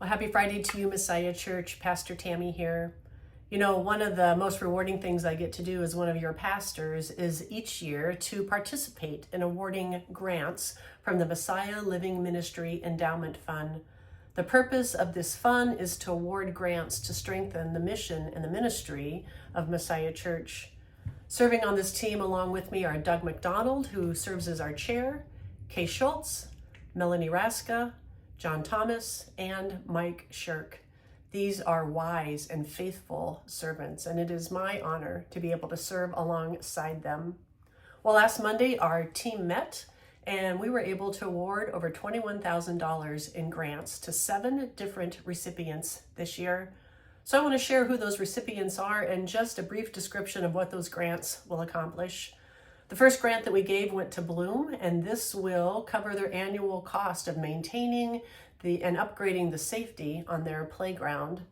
Well, happy Friday to you, Messiah Church. Pastor Tami here. You know, one of the most rewarding things I get to do as one of your pastors is each year to participate in awarding grants from the Messiah Living Ministry Endowment Fund. The purpose of this fund is to award grants to strengthen the mission and the ministry of Messiah Church. Serving on this team along with me are Doug McDonald, who serves as our chair, Kay Schultz, Melanie Raska, John Thomas, and Mike Shirk. These are wise and faithful servants, and it is my honor to be able to serve alongside them. Well, last Monday, our team met, and we were able to award over $21,000 in grants to 7 different recipients this year. So I want to share who those recipients are and just a brief description of what those grants will accomplish. The first grant that we gave went to Bloom, and this will cover their annual cost of maintaining and upgrading the safety on their playground.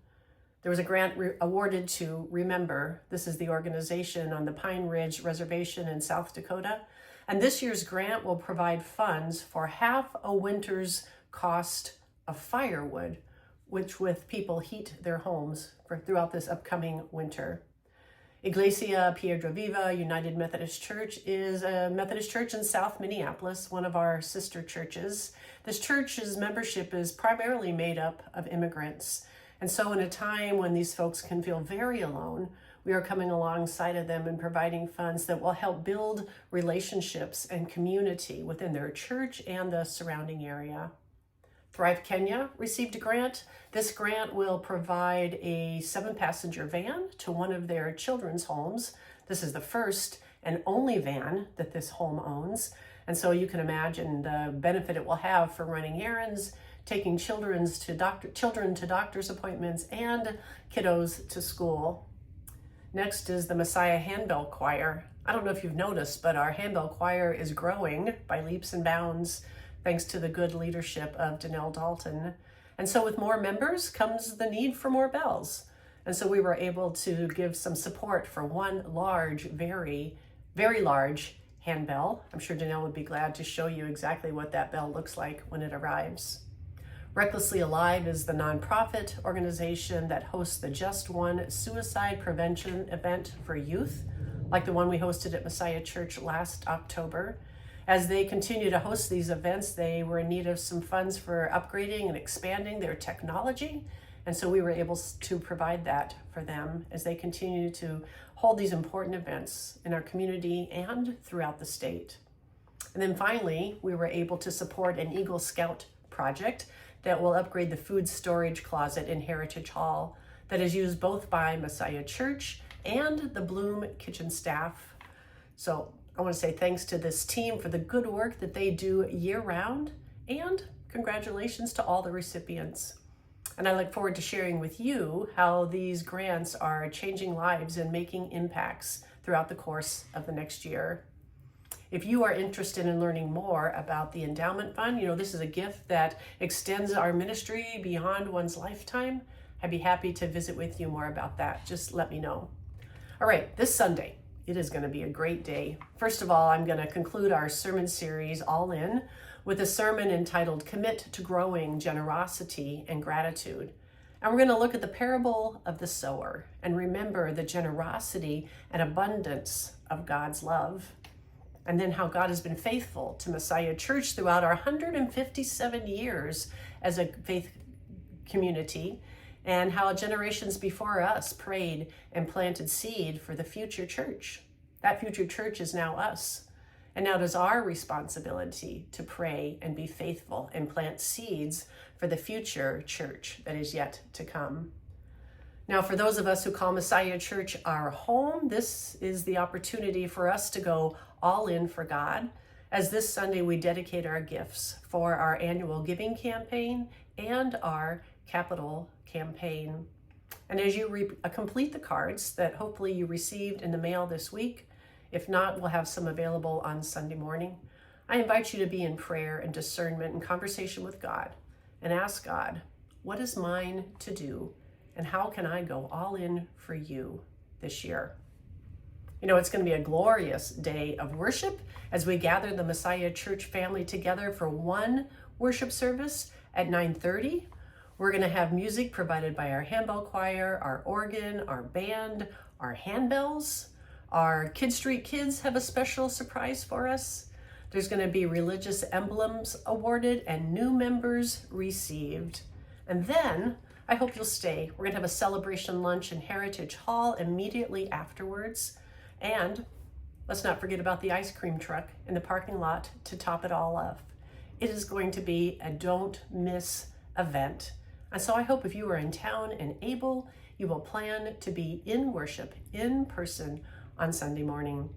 There was a grant awarded to Remember. This is the organization on the Pine Ridge Reservation in South Dakota. And this year's grant will provide funds for half a winter's cost of firewood, which with people heat their homes throughout this upcoming winter. Iglesia Piedra Viva United Methodist Church is a Methodist church in South Minneapolis, one of our sister churches. This church's membership is primarily made up of immigrants. And so in a time when these folks can feel very alone, we are coming alongside of them and providing funds that will help build relationships and community within their church and the surrounding area. Thrive Kenya received a grant. This grant will provide a 7-passenger van to one of their children's homes. This is the first and only van that this home owns. And so you can imagine the benefit it will have for running errands, taking children to doctor's appointments, and kiddos to school. Next is the Messiah Handbell Choir. I don't know if you've noticed, but our handbell choir is growing by leaps and bounds, thanks to the good leadership of Danelle Dalton. And so with more members comes the need for more bells. And so we were able to give some support for one large, very, very large handbell. I'm sure Danelle would be glad to show you exactly what that bell looks like when it arrives. Recklessly Alive is the nonprofit organization that hosts the Just One suicide prevention event for youth, like the one we hosted at Messiah Church last October. As they continue to host these events, they were in need of some funds for upgrading and expanding their technology. And so we were able to provide that for them as they continue to hold these important events in our community and throughout the state. And then finally, we were able to support an Eagle Scout project that will upgrade the food storage closet in Heritage Hall that is used both by Messiah Church and the Bloom kitchen staff. So I want to say thanks to this team for the good work that they do year-round, and congratulations to all the recipients. And I look forward to sharing with you how these grants are changing lives and making impacts throughout the course of the next year. If you are interested in learning more about the endowment fund, this is a gift that extends our ministry beyond one's lifetime. I'd be happy to visit with you more about that. Just let me know. All right, this Sunday, it is going to be a great day. First of all, I'm going to conclude our sermon series, All In, with a sermon entitled Commit to Growing Generosity and Gratitude. And we're going to look at the parable of the sower and remember the generosity and abundance of God's love. And then how God has been faithful to Messiah Church throughout our 157 years as a faith community, and how generations before us prayed and planted seed for the future church. That future church is now us. And now it is our responsibility to pray and be faithful and plant seeds for the future church that is yet to come. Now, for those of us who call Messiah Church our home, this is the opportunity for us to go all in for God, as this Sunday we dedicate our gifts for our annual giving campaign and our capital campaign. And as you complete the cards that hopefully you received in the mail this week, if not, we'll have some available on Sunday morning, I invite you to be in prayer and discernment and conversation with God and ask God, what is mine to do? And how can I go all in for you this year? It's going to be a glorious day of worship as we gather the Messiah Church family together for one worship service at 9:30. We're going to have music provided by our handbell choir, our organ, our band, our handbells. Our Kid Street Kids have a special surprise for us. There's going to be religious emblems awarded and new members received. And then I hope you'll stay. We're going to have a celebration lunch in Heritage Hall immediately afterwards. And let's not forget about the ice cream truck in the parking lot to top it all off. It is going to be a don't miss event. And so I hope if you are in town and able, you will plan to be in worship in person on Sunday morning.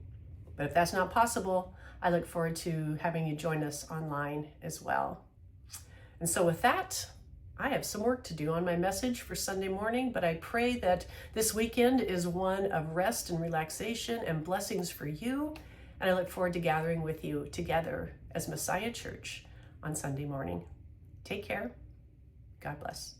But if that's not possible, I look forward to having you join us online as well. And so with that, I have some work to do on my message for Sunday morning, but I pray that this weekend is one of rest and relaxation and blessings for you. And I look forward to gathering with you together as Messiah Church on Sunday morning. Take care. God bless.